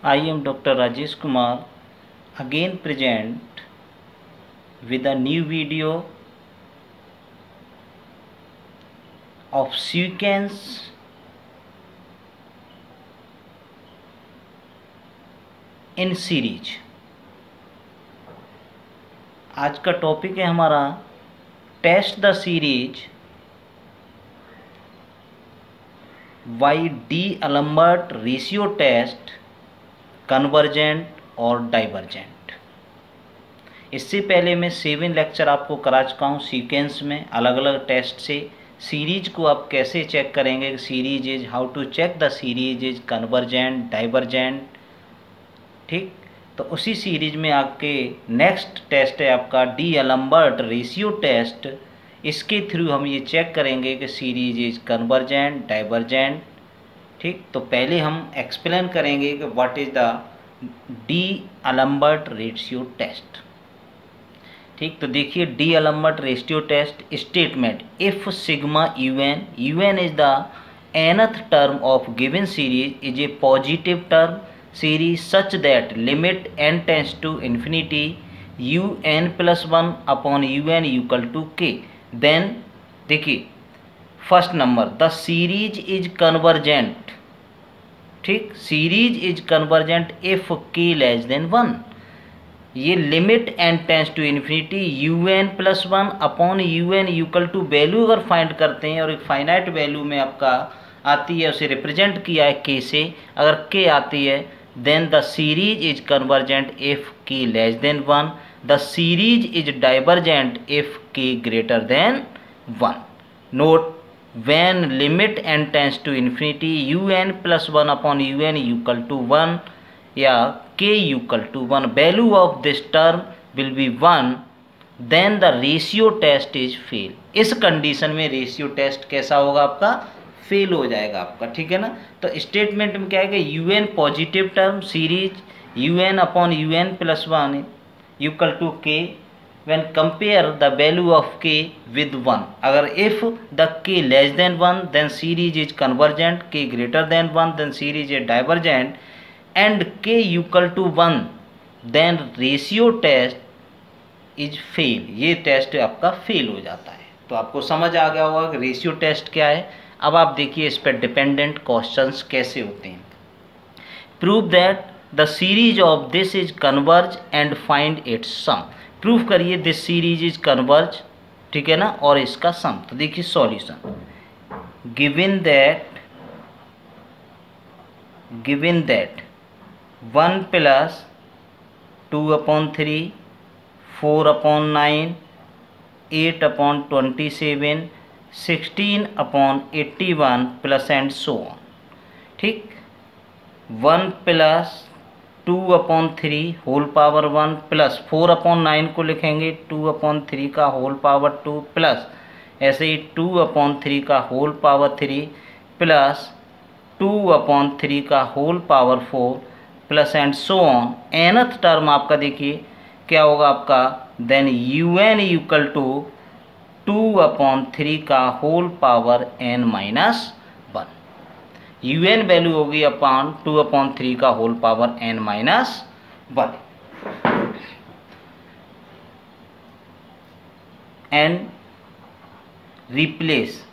I am Dr. Rajesh Kumar, again present with a new video of sequence in series। आज का topic है हमारा test the series by D'Alembert ratio test convergent और divergent. इससे पहले मैं 7 lecture आपको करा चुका हूँ सीक्वेंस में अलग अलग टेस्ट से। सीरीज को आप कैसे चेक करेंगे, series is how to check the series is convergent divergent, ठीक। तो उसी सीरीज में आपके नेक्स्ट टेस्ट है आपका डी-एलम्बर्ट रेशियो टेस्ट। इसके थ्रू हम ये चेक करेंगे कि सीरीज इज कन्वर्जेंट डाइवर्जेंट, ठीक। तो पहले हम एक्सप्लेन करेंगे कि what is the D-Alembert ratio test, ठीक। तो देखिए D'Alembert ratio test statement, if sigma un is the nth term of given series is a positive term series such that limit n tends to infinity un plus 1 upon un equal to k, then देखिए first number the series is convergent, ठीक। Series is convergent if k less than 1। ये limit n tends to infinity un plus 1 upon un equal to value अगर find करते हैं और एक finite value में आपका आती है, उसे रिप्रेजेंट किया है k से, अगर k आती है then the series is convergent if k less than 1, the series is divergent if k greater than 1। Note when limit n tends to infinity un plus 1 upon un equal to 1 या k equal to 1, value of this term will be 1, then the ratio test is fail। इस condition में ratio test कैसा होगा आपका, fail हो जाएगा आपका, ठीक है ना। तो स्टेटमेंट में क्या है कि un positive term series un upon un plus 1 equal to k when compare the value of k with 1। अगर if the k less than 1 then series is convergent, k greater than 1 then series is divergent and k equal to 1 then ratio test is fail। ये test आपका fail हो जाता है। तो आपको समझ आ गया होगा कि रेशियो टेस्ट क्या है। अब आप देखिए इस पर डिपेंडेंट क्वेश्चंस कैसे होते हैं। Prove that the series of this is converge and find its sum. Proof करिए दिस सीरीज इज कन्वर्ज, ठीक है ना, और इसका सम। तो देखिए solution, given that 1 plus 2/3 4/9 8/27 16/81 plus and so on, ठीक। 1 प्लस 2/3 होल पावर 1 प्लस 4/9 को लिखेंगे 2/3 का होल पावर 2 प्लस ऐसे ही 2/3 का होल पावर 3 प्लस 2/3 का whole power 4 plus and so on. nth term आपका देखिए क्या होगा आपका, देन un इक्वल टू 2/3 का whole power n minus 1। un value होगी अपॉन 2/3 का whole power n minus 1 and replace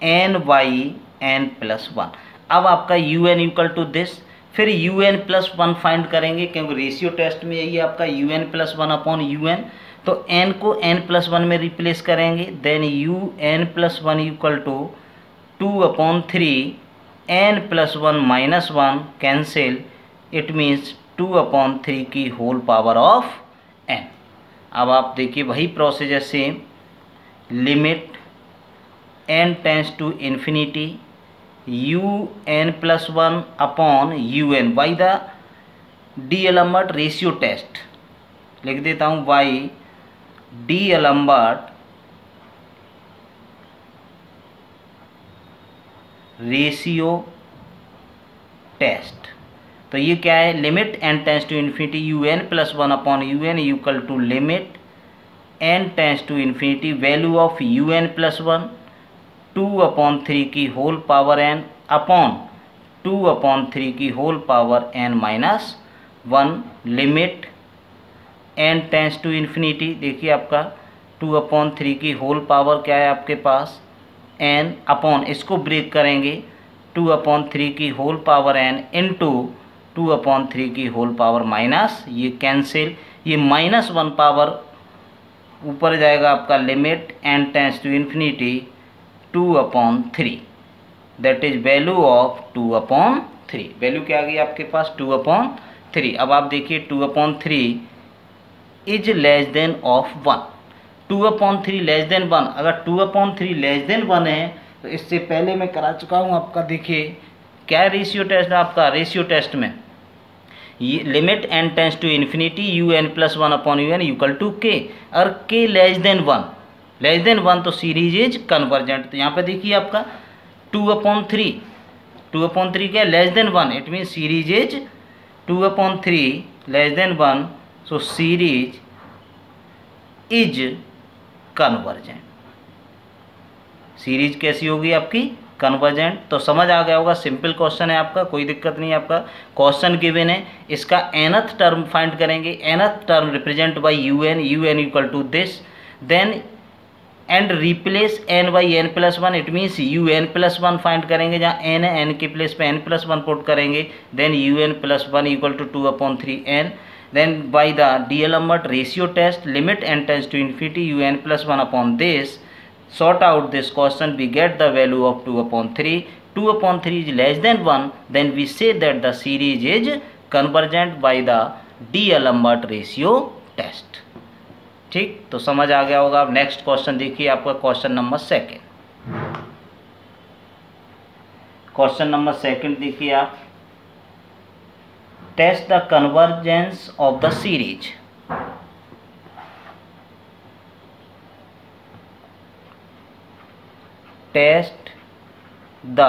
n by n plus 1। अब आपका un इक्वल टू दिस, फिर un प्लस 1 फाइंड करेंगे क्योंकि रेशियो टेस्ट में यही है आपका un प्लस 1 अपॉन un। तो n को n प्लस 1 में रिप्लेस करेंगे, then un plus 1 equal to 2/3 n plus 1 minus 1 cancel, it means 2/3 की होल पावर ऑफ n। अब आप देखिए वही प्रोसेस है same, limit n tends to infinity un plus 1 upon un by the D-Alembert ratio test. लिख देता हूँ by D'Alembert ratio test. तो ये क्या है, limit n tends to infinity un plus 1 upon un equal to limit n tends to infinity value of un plus 1 2/3 की whole power n upon 2/3 की whole power n minus 1 limit n tends to infinity. देखिए आपका 2/3 की whole power क्या है आपके पास n upon, इसको ब्रेक करेंगे 2/3 की होल पावर n इंटू 2/3 की होल पावर माइनस, ये कैंसिल, ये -1 पावर ऊपर जाएगा आपका limit n tends to infinity 2/3, that is value of 2/3। Value क्या आ गई आपके पास 2/3। अब आप देखिए 2/3 is less than of 1, 2/3 less than 1। अगर 2/3 लेस देन 1 है तो इससे पहले मैं करा चुका हूँ आपका, देखिए क्या रेशियो टेस्ट है आपका, रेशियो टेस्ट में ये limit n tends to infinity un plus 1/un equal to k, और k लेस देन 1 तो सीरीज इज कन्वर्जेंट। तो यहाँ पे देखिए आपका 2/3 क्या less than 1, it mean series is 2/3 less than 1, so series is convergent. Series कैसी होगी आपकी, कन्वर्जेंट। तो समझ आ गया होगा, सिंपल क्वेश्चन है आपका, कोई दिक्कत नहीं है आपका। क्वेश्चन गिवन है, इसका nth टर्म फाइंड करेंगे, nth term represent by un equal to this, then and replace n by n plus 1, it means un plus 1 find करेंगे, जहाँ n है n के प्लेस पे n प्लस 1 पुट करेंगे, then un plus 1 equal to 2/3n, then by the D'Alembert ratio test limit n tends to infinity un plus 1 upon this, sort out this question, we get the value of 2/3. 2/3 is less than 1, then we say that the series is convergent by the D'Alembert ratio test. ठीक, तो समझ आ गया होगा। अब next question देखिए आपका question number 2। Question number 2 देखिए आप, test the convergence of the series. Test the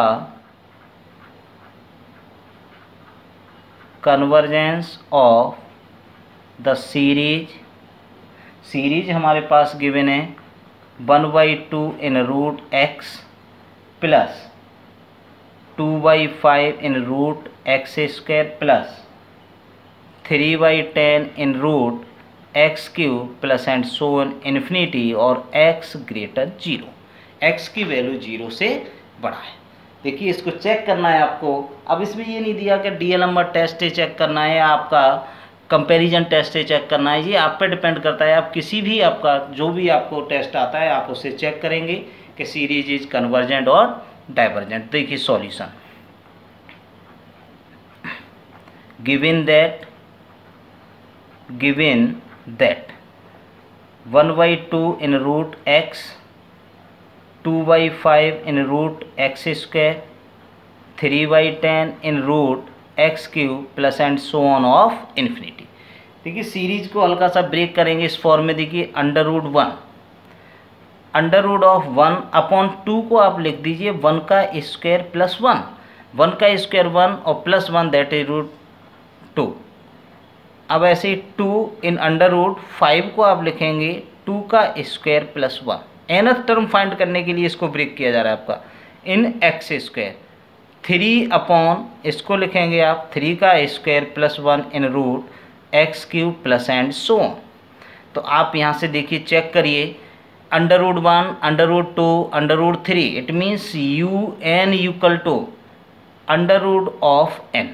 convergence of the series. Series हमारे पास गिवन है 1/2 in root x plus 2/5 in root x² plus 3/10 in root x³ plus and so on infinity, और x greater 0, x की value 0 से बड़ा है। देखिए इसको चेक करना है आपको। अब इसमें ये नहीं दिया कि डीएलएम्बर्ट टेस्ट से चेक करना है या आपका कंपैरिजन टेस्ट से चेक करना है, ये आप पे डिपेंड करता है। आप किसी भी आपका जो भी आपको टेस्ट आता है आप उससे चेक करेंगे कि सीरीज इज कन्वर्जेंट और डाइवर्जेंट। देखिए solution, given that 1/2 in root x, 2/5 in root x², 3/10 in root x³ plus and so on of infinity. देखिए सीरीज को हल्का सा ब्रेक करेंगे इस फॉर्म में। देखिए √1, √1/2 को आप लिख दीजिए 1 का स्क्वायर प्लस 1, 1 का स्क्वायर 1 और प्लस 1 दैट इज √2। अब ऐसे ही 2 इन √5 को आप लिखेंगे 2 का square plus 1। nth term find करने के लिए इसको ब्रेक किया जा रहा है आपका इन x², 3 अपॉन इसको लिखेंगे आप 3 का square plus 1 in root x³ plus and so on. तो आप यहाँ से देखिए चेक करिए √1, √2, √3, it means un equal to √n।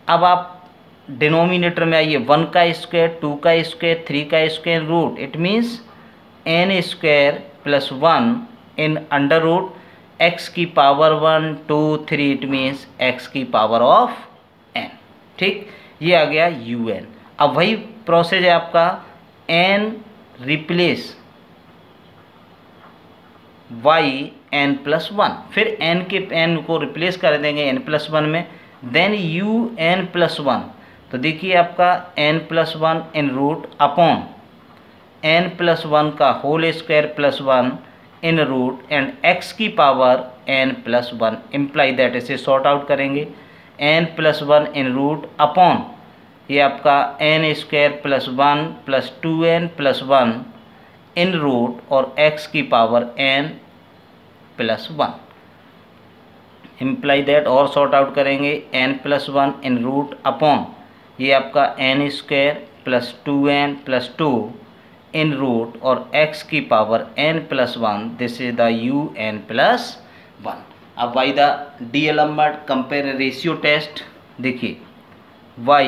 अब आप डिनोमिनेटर में आइए, 1 का स्क्वायर, 2 का स्क्वायर, 3 का square root, it means n² plus 1 in x की पावर 1, 2, 3, इट मीन्स x की पावर ऑफ n। ठीक, ये आ गया un। अब वही प्रोसेस है आपका, n रिप्लेस yn प्लस 1, फिर n को रिप्लेस कर देंगे n प्लस 1 में, देन un प्लस 1। तो देखिए आपका n plus 1 in root upon n plus 1 का whole square plus 1 in root and x की power n plus 1, imply that, इसे सॉर्ट आउट करेंगे n plus 1 in root upon ये आपका n² plus 1 plus 2n plus 1 in root और x की power n plus 1, imply that और sort out करेंगे n+1 in root upon ये आपका n² plus 2n plus 2 in root और x की power n+1, this is the un+1। अब by the D'Alembert compare ratio test, देखिए y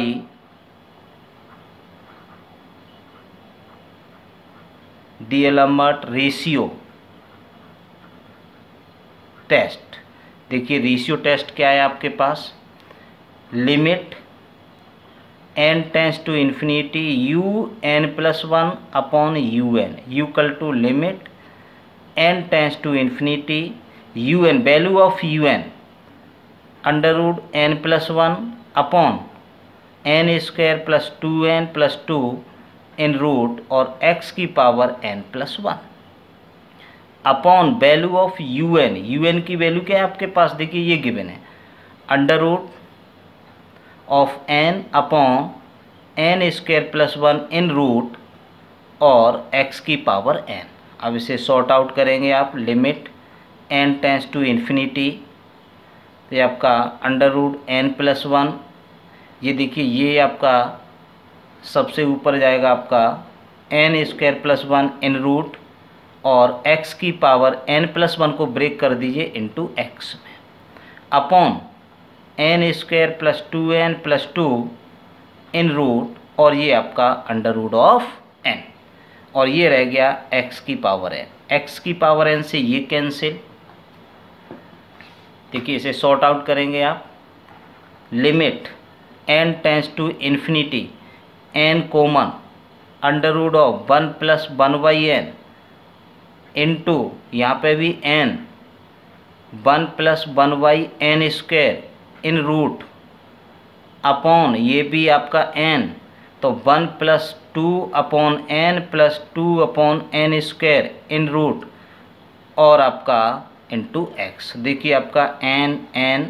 D'Alembert ratio test, देखिए ratio test क्या है आपके पास, limit n tends to infinity un+1 upon un equal to limit n tends to infinity un value of un under root n+1 upon n² plus 2n plus 2 in root और x की power n+1 upon value of un की value क्या है आपके पास, देखिए ये given है under root of n upon n² plus 1 in root और x की पावर n। अब इसे सॉर्ट आउट करेंगे आप, limit n tends to infinity, तो ये आपका अंडर रूट n+1, ये देखिए ये आपका सबसे ऊपर जाएगा आपका n² प्लस 1 इन रूट और x की पावर n+1 को ब्रेक कर दीजिए इंटू x में upon n² plus 2n plus 2 in root और ये आपका अंडर रूट ऑफ n और ये रह गया x की पावर n। x की पावर n से ये कैंसिल, देखिए इसे सॉर्ट आउट करेंगे आप, limit n tends to infinity n common under root of 1 plus 1/n into यहाँ पे भी n 1 plus 1/n² in root upon ये भी आपका n, तो 1 plus 2 upon n plus 2 upon n² in root और आपका इंटू x, देखिए आपका n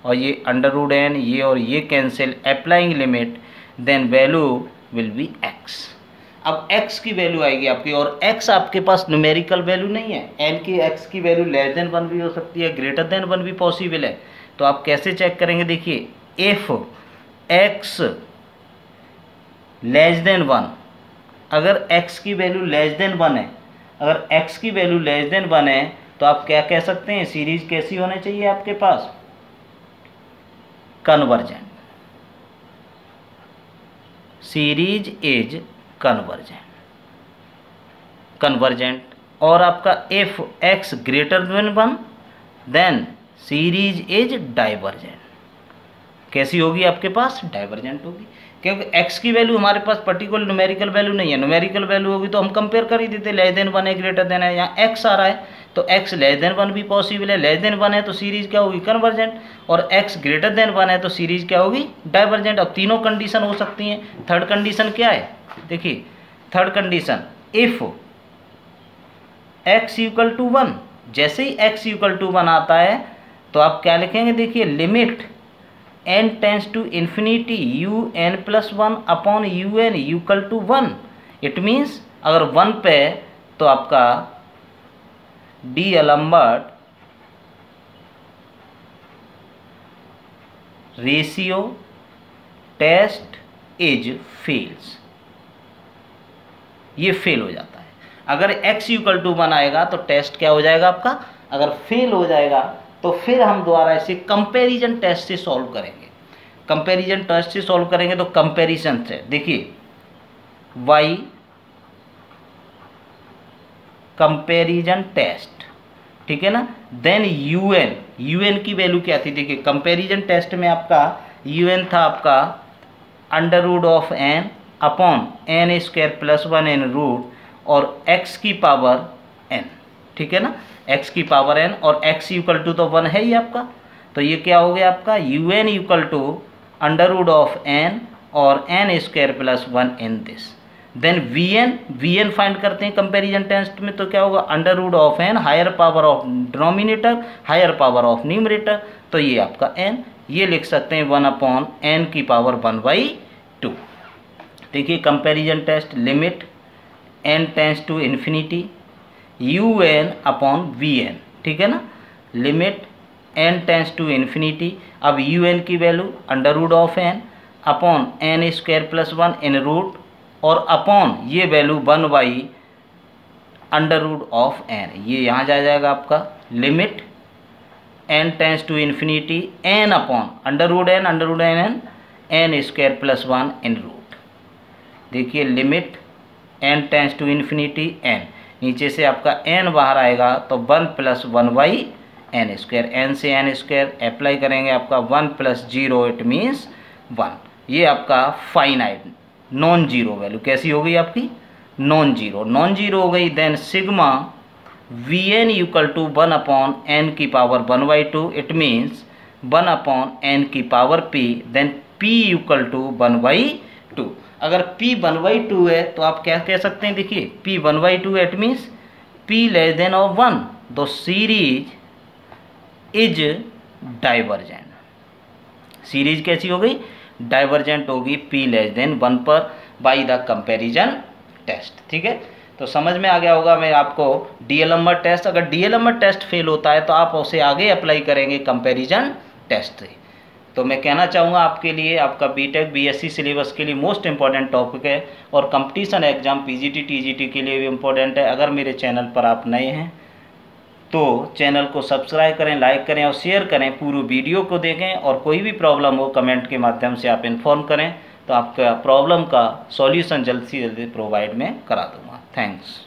और ये अंडर रूट n ये और ये cancel, applying limit then value will be x। अब x की वैल्यू आएगी आपकी और x आपके पास न्यूमेरिकल वैल्यू नहीं है, n की x की वैल्यू लेस देन 1 भी हो सकती है, ग्रेटर देन 1 भी पॉसिबल है। तो आप कैसे चेक करेंगे, देखिए इफ x लेस देन 1, अगर x की वैल्यू लेस देन 1 है, अगर x की वैल्यू लेस देन 1 है तो आप क्या कह सकते हैं, सीरीज कैसी होनी चाहिए आपके पास, कन्वर्जेंट, सीरीज इज कन्वर्जेंट। और आपका if x greater than 1 then series is divergent, कैसी होगी आपके पास, डाइवर्जेंट होगी, क्योंकि x की वैल्यू हमारे पास पर्टिकुलर न्यूमेरिकल वैल्यू नहीं है, न्यूमेरिकल वैल्यू होगी तो हम कंपेयर कर ही देते, लेस देन 1 है ग्रेटर देन है, यहाँ x आ रहा है तो x लेस देन 1 भी पॉसिबल है, लेस देन 1 है तो सीरीज क्या होगी, कन्वर्जेंट, और x ग्रेटर देन 1 है तो सीरीज क्या होगी, डाइवर्जेंट। अब तीनों कंडीशन हो सकती हैं। थर्ड कंडीशन क्या है, देखिए third condition if x equal to 1, जैसे ही x इक्वल टू 1 आता है तो आप क्या लिखेंगे, देखिए limit n tends to infinity un+1 upon un equal to 1। It means अगर 1 पे तो आपका d'Alembert ratio test is fails, ये फेल हो जाता है। अगर x इक्वल टू 1 आएगा तो टेस्ट क्या हो जाएगा आपका, अगर फेल हो जाएगा तो फिर हम दोबारा इसे कंपैरिजन टेस्ट से सॉल्व करेंगे। कंपैरिजन टेस्ट से सॉल्व करेंगे तो कंपैरिजन से देखिए y कंपैरिजन टेस्ट, ठीक है ना, देन un की वैल्यू क्या थी, देखिए कंपैरिजन टेस्ट में आपका un था आपका under root of n upon n² plus 1 in root और x की पावर n, ठीक है ना, x की पावर n और x इक्वल टू तो 1 है ही आपका, तो ये क्या हो गया आपका un equal to under root of n और n² plus 1 in this. Then vn find करते हैं कंपैरिजन टेस्ट में, तो क्या होगा under root of n higher power of denominator higher power of numerator, तो ये आपका n, ये लिख सकते हैं 1 अपॉन n की पावर 1/2। देखिए comparison test limit n tends to infinity un upon vn, ठीक है ना, limit n tends to infinity. अब यू एन की value under root of n upon n square plus 1 in root और upon ये value 1 under root of n, ये यहाँ जा जाएगा आपका limit n tends to infinity n upon under root n n square plus 1 in root. देखिए limit n tends to infinity n, नीचे से आपका एन बाहर आएगा तो 1 प्लस 1/n स्क्वायर, एन से एन स्क्वायर अप्लाई करेंगे आपका 1 प्लस 0 इट मीन्स 1। ये आपका फाइनाइट नॉन जीरो वैल्यू कैसी हो गई आपकी, नॉन जीरो हो गई। Then sigma V N equal to 1 upon N की power 1/2, it means 1 upon N की power p, then p equal to 1/2। अगर p 1/2 है तो आप क्या कह सकते हैं, देखिए p 1/2 है, it means p less than of 1, the series is divergent. Series कैसी हो गई, डाइवर्जेंट होगी p लेस देन 1 पर बाई द कंपैरिजन टेस्ट। ठीक है, तो समझ में आ गया होगा मैं आपको डीएलएमआर टेस्ट। अगर डीएलएमआर टेस्ट फेल होता है तो आप उसे आगे अप्लाई करेंगे कंपैरिजन टेस्ट से। तो मैं कहना चाहूँगा आपके लिए आपका बीटेक बीएससी सिलेबस के लिए मोस्ट इंपॉर्टेंट टॉपिक है और कंपटीशन एग्जाम पीजीटी टीजीटी के लिए भी इम्पोर्टेंट है। अगर मेरे चैनल पर आप नए हैं तो चैनल को सब्सक्राइब करें, लाइक करें और शेयर करें, पूरी वीडियो को देखें और कोई भी प्रॉब्लम हो कमेंट के माध्यम से आप इन्फॉर्म करें तो आपका प्रॉब्लम का सॉल्यूशन जल्द से जल्द प्रोवाइड में करा दूँगा। थैंक्स।